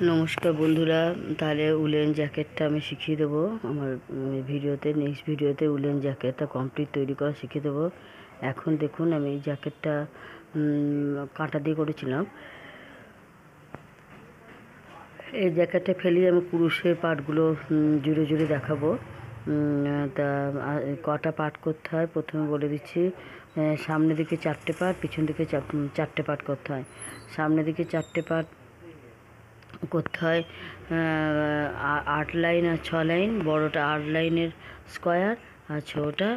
নমস্কার বন্ধুরা, তাহলে উলেন জ্যাকেটটা আমি শিখিয়ে দেবো আমার ভিডিওতে। নেক্সট ভিডিওতে উলেন জ্যাকেটটা কমপ্লিট তৈরি করা শিখিয়ে দেবো। এখন দেখুন আমি এই জ্যাকেটটা কাঁটা দিয়ে করেছিলাম। এই জ্যাকেটটা ফেলে আমি কুরুশের পার্টগুলো জুড়ে জুড়ে দেখাবো। তা কটা পার্ট করতে হয় প্রথমে বলে দিচ্ছি। সামনের দিকে 4টে পার্ট, পিছন দিকে 4টে পার্ট করতে হয়। সামনের দিকে 4টে পার্ট করতে হয় 8 লাইন আর 6 লাইন। বড়টা 8 লাইনের স্কোয়ার আর ছোটোটা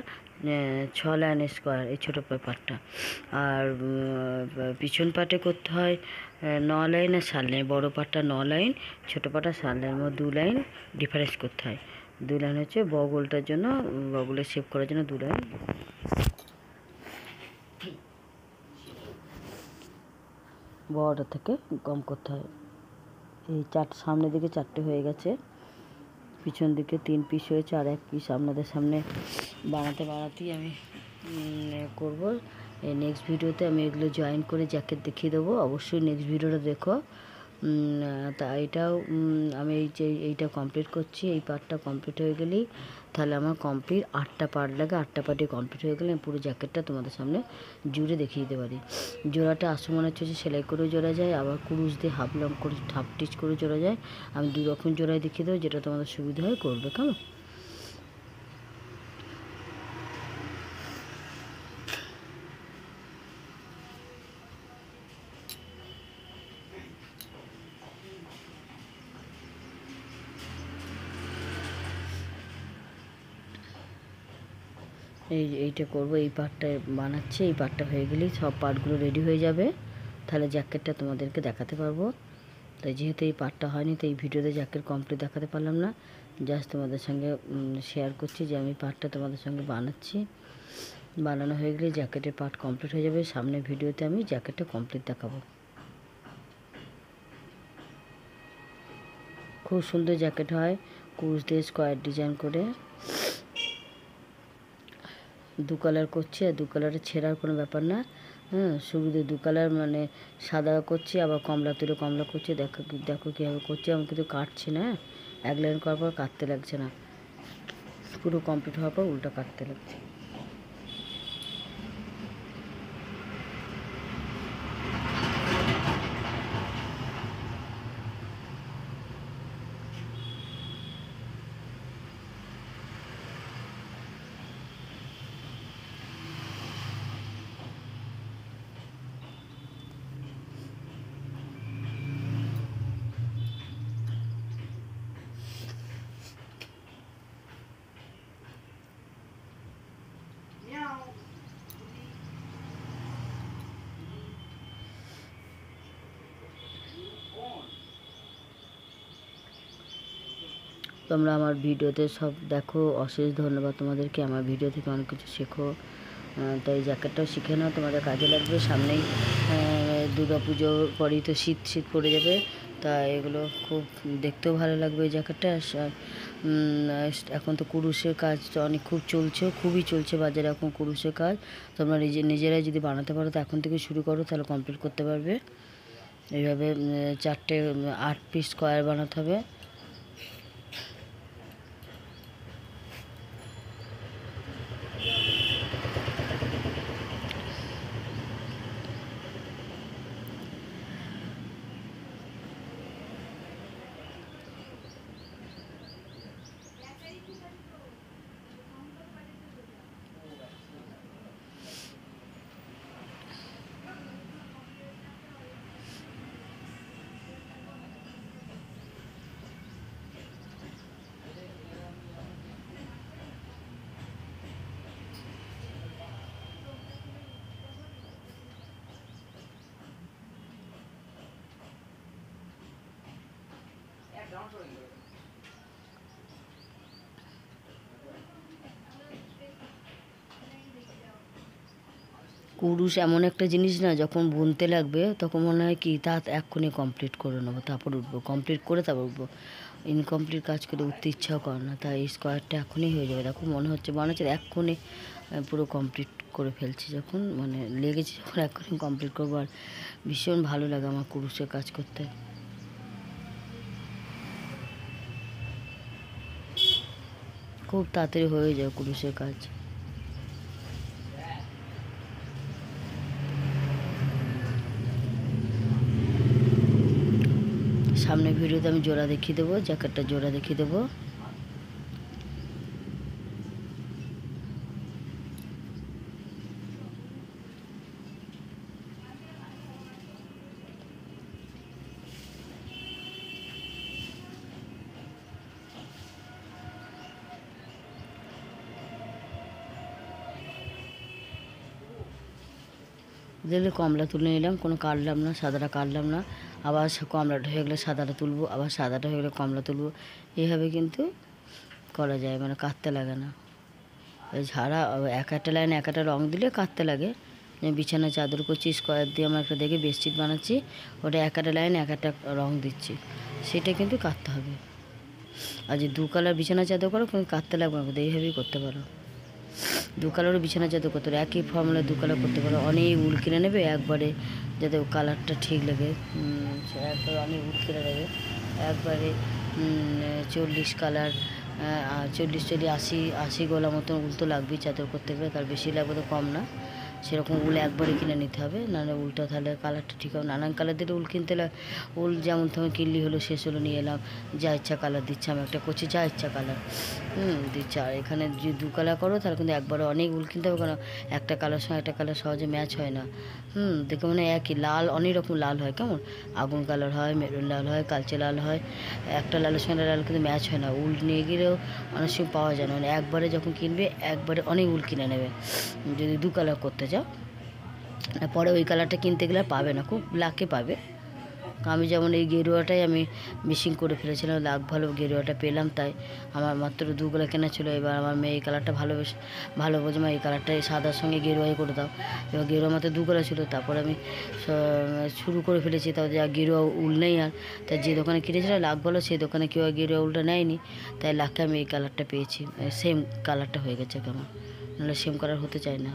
6 লাইনের স্কোয়ার, এই ছোটো পেপারটা। আর পিছন পাটে করতে হয় 9 লাইন আর 7 লাইন। বড়ো পাটটা 9 লাইন, ছোটো পাটটা 7 লাইন, 2 লাইন ডিফারেন্স করতে হয়। 2 লাইন হচ্ছে বগলটার জন্য, বগলের শেপ করার জন্য 2 লাইন। বড়টা থেকে কম করতে হয়। এই সামনের দিকে 4টে হয়ে গেছে, পিছন দিকে 3 পিস হয়েছে, আর 1 পিস আপনাদের সামনে বানাতেই আমি করব। নেক্সট ভিডিওতে আমি এগুলো জয়েন করে জ্যাকেট দেখিয়ে দেবো। অবশ্যই নেক্সট ভিডিওটা দেখো। তা এটাও আমি এইটা কমপ্লিট করছি। এই পার্টটা কমপ্লিট হয়ে গেলেই তাহলে আমার কমপ্লিট 8টা পার্ট লাগে। 8টা পার্টই কমপ্লিট হয়ে গেলে আমি পুরো জ্যাকেটটা তোমাদের সামনে জুড়ে দেখিয়ে দিতে পারি। জোড়াটা আসমন হচ্ছে সেলাই করেও জোড়া যায়, আবার কুরুশ দিয়ে হাফ লং করে হাফ টিচ করে জোড়া যায়। আমি 2 রকম জোড়ায় দেখিয়ে দেবো, যেটা তোমাদের সুবিধা হয় করবে। কেমন? এইটা করবো। এই পার্টটা বানাচ্ছি। এই পার্টটা হয়ে গেলেই সব পার্টগুলো রেডি হয়ে যাবে, তাহলে জ্যাকেটটা তোমাদেরকে দেখাতে পারবো। তাই যেহেতু এই পার্টটা হয়নি, তো এই ভিডিওতে জ্যাকেট কমপ্লিট দেখাতে পারলাম না। জাস্ট তোমাদের সঙ্গে শেয়ার করছি যে আমি পার্টটা তোমাদের সঙ্গে বানাচ্ছি। বানানো হয়ে গেলে জ্যাকেটের পার্ট কমপ্লিট হয়ে যাবে। সামনের ভিডিওতে আমি জ্যাকেটটা কমপ্লিট দেখাবো। খুব সুন্দর জ্যাকেট হয়, কুরুশ দিয়ে স্কোয়ার ডিজাইন করে। 2 কালার করছি, আর 2 কালারে ছেঁড়ার কোনো ব্যাপার না। শুধু 2 কালার মানে সাদা করছি, আবার কমলা তুলে কমলা করছি। দেখো কীভাবে করছি। আমি কিন্তু কাটছি না। 1 লাইন করার পর কাটতে লাগছে না, পুরো কমপ্লিট হওয়ার পর উল্টা কাটতে লাগছে। তোমরা আমার ভিডিওতে সব দেখো, অশেষ ধন্যবাদ তোমাদেরকে। আমার ভিডিও থেকে অনেক কিছু শেখো। তাই জ্যাকেটটাও শিখে নাও, তোমাদের কাজে লাগবে। সামনেই দুর্গা পুজোর পরেই তো শীত পড়ে যাবে, তা এগুলো খুব দেখতেও ভালো লাগবে এই জ্যাকেটটা। এখন তো কুরুশের কাজ খুব চলছে, খুবই চলছে বাজারে এখন কুরুশের কাজ। তোমরা নিজেরাই যদি বানাতে পারো, তো এখন থেকে শুরু করো, তাহলে কমপ্লিট করতে পারবে। এইভাবে 8 পিস স্কোয়ার বানাতে হবে। কুরুশ এমন একটা জিনিস না, যখন বুনতে লাগবে তখন মনে হয় কি তা এক্ষুনি কমপ্লিট করে নেবো, তারপর উঠবো, কমপ্লিট করে তারপর উঠবো। ইনকমপ্লিট কাজ করে উঠতে ইচ্ছাও করে না। তাই এই স্কোয়ারটা এখনই হয়ে যাবে। দেখো মনে হচ্ছে এক্ষুনি পুরো কমপ্লিট করে ফেলছি। যখন মানে লেগেছে, যখন এক্ষুনি কমপ্লিট করবো। আর ভীষণ ভালো লাগে আমার কুরুশের কাজ করতে। খুব তাড়াতাড়ি হয়ে যায় কুরুশের কাজ। সামনে ভিডিওতে আমি জোড়া দেখিয়ে দেবো, জ্যাকেটটা জোড়া দেখিয়ে দেবো। দেখলে কমলা তুলে নিলাম, কোনো কাটলাম না, সাদাটা কাটলাম না, আবার কমলাটা হয়ে গেলে সাদাটা তুলবো, আবার সাদাটা হয়ে গেলে কমলা তুলবো। এইভাবে কিন্তু করা যায়, মানে কাটতে লাগে না। ঝাড়া এক একটা লাইনে এক একটা রঙ দিলে কাটতে লাগে। বিছানা চাদর করছি, স্কোয়ার দিয়ে আমার একটা দেখে বেডশিট বানাচ্ছি, ওটা এক একটা লাইনে এক একটা রঙ দিচ্ছি, সেটা কিন্তু কাটতে হবে। আর যে দু কালার বিছানা চাদর করো কিন্তু কাটতে লাগবে না, এইভাবেই করতে পারো। দু কালারও বিছানা চাদর করতে পারো, একই ফর্মুলা দু কালার করতে পারো। অনেক উল কিনে নেবে একবারে, যাতে কালারটা ঠিক লাগে, একবারে অনেক উল কিনে নেবে একবারে 40 কালার, 40 গোলা মতন উল তো লাগবেই চাদর করতে গেলে, তার বেশি লাগবে তো কম না। সেরকম উল একবারে কিনে নিতে হবে, নাহলে উলটা তাহলে কালারটা ঠিক হবে। নানান কালার দিলে উল কিনতে উল যেমন তুমি কিনলি হলো, শেষ হলো, নিয়ে এলাম, যা ইচ্ছা কালার দিচ্ছে, আমি একটা করছি যা ইচ্ছা কালার দিচ্ছে। আর এখানে যদি দু কালার করো তাহলে কিন্তু একবারে অনেক উল কিনতে হবে, কারণ একটা কালার সঙ্গে একটা কালার সহজে ম্যাচ হয় না। দেখে মানে একই লাল, অনেক রকম লাল হয়, কেমন আগুন কালার হয়, মেরুন লাল হয়, কালচে লাল হয়, একটা লালের সঙ্গে লাল কিন্তু ম্যাচ হয় না। উল নিয়ে গেলেও অনেক সময় পাওয়া যায় না, মানে একবারে যখন কিনবে একবারে অনেক উল কিনে নেবে যদি দু কালার করতে যাও। পরে ওই কালারটা কিনতে গেলে পাবে না, খুব লাকে পাবে। আমি যেমন এই গেরুয়াটাই আমি মিশিং করে ফেলেছিলাম, লাখ ভালো গেরুয়াটা পেলাম, তাই আমার মাত্র দুগুলো কেনা ছিল। এবার আমার মেয়ে এই কালারটা ভালো বোঝে, মা এই কালারটা সাদার সঙ্গে গেরুয়াই করে দাও। এবার গেরুয়া মাত্র দুগুলো ছিল, তারপর আমি শুরু করে ফেলেছি। তাও যা গেরুয়া উল নেই আর, তাই যে দোকানে কিনেছিল লাখ ভালো, সেই দোকানে কেউ গেরুয়া উলটা নেয়নি, তাই লাখে আমি এই কালারটা পেয়েছি। সেম কালারটা হয়ে গেছে কেমন, নাহলে সেম কালার হতে চায় না।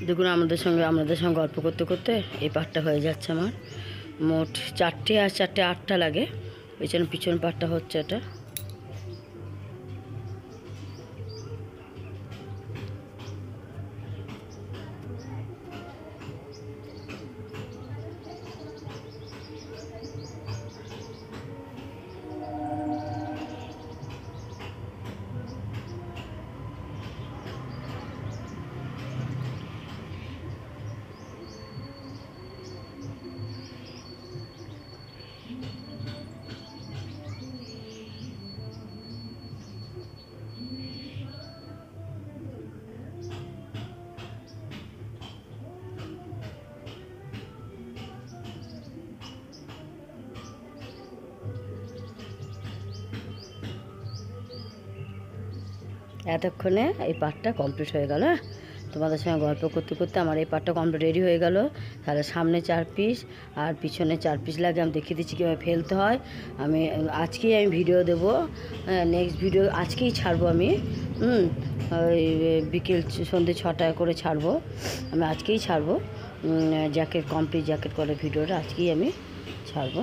দেখুন আমাদের সঙ্গে গল্প করতে করতে এই পাটটা হয়ে যাচ্ছে আমার। মোট 4টে আর 4টে 8টা লাগে, পিছন পাটটা হচ্ছে এটা। এতক্ষণে এই পাটটা কমপ্লিট হয়ে গেল। তোমাদের সঙ্গে গল্প করতে করতে আমার এই পাটটা কমপ্লিট রেডি হয়ে গেল। তাহলে সামনে 4 পিস আর পিছনে 4 পিস লাগে, আমি দেখিয়ে দিচ্ছি কীভাবে ফেলতে হয়। আজকেই আমি ভিডিও দেবো, নেক্সট ভিডিও আজকেই ছাড়বো আমি। ওই বিকেল সন্ধ্যে 6টায় করে ছাড়বো, আমি আজকেই ছাড়বো। কমপ্লিট জ্যাকেট করে ভিডিওটা আজকেই আমি ছাড়বো।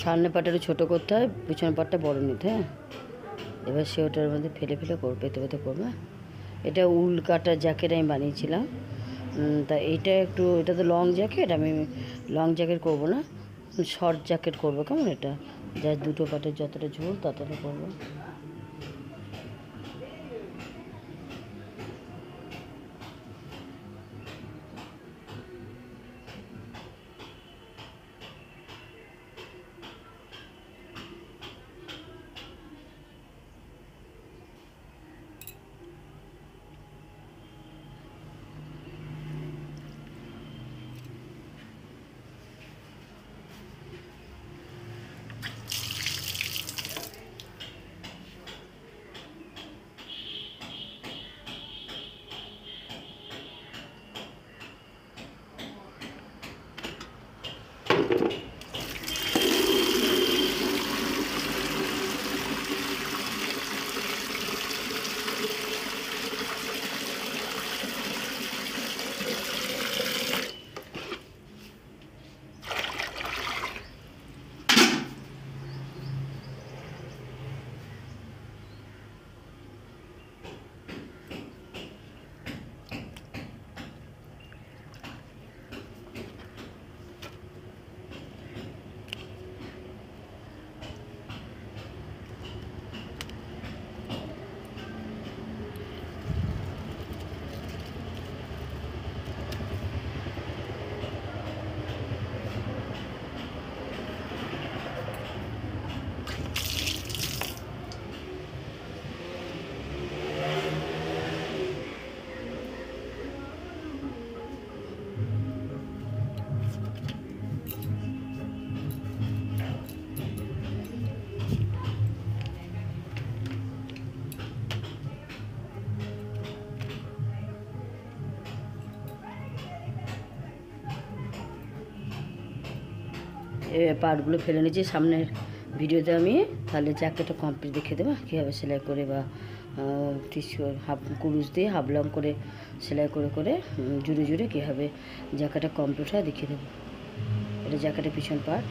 সামনে পাটটা একটু ছোটো করতে হয়, পিছনের পাটটা বড় নিতে। হ্যাঁ, এবার সে ওটার মধ্যে ফেলে ফেলে পেতে পেতে করবে। এটা উল কাটা জ্যাকেট আমি বানিয়েছিলাম। তা এটা তো লং জ্যাকেট, আমি লং জ্যাকেট করবো না, শর্ট জ্যাকেট করবো। কেমন? এটা যা দুটো পাটের যতটা ঝুল ততটা করবো। পার্টগুলো ফেলে নিয়েছি। সামনের ভিডিওতে আমি তাহলে জ্যাকেটটা কমপ্লিট দেখে দেবো কীভাবে সেলাই করে বা হাফ কুরুশ দিয়ে হাফ লং করে সেলাই করে করে জুড়ে জুড়ে কীভাবে জ্যাকেটটা কমপ্লিট হয় দেখিয়ে দেবো। এটা জ্যাকেটের পিছন পার্ট।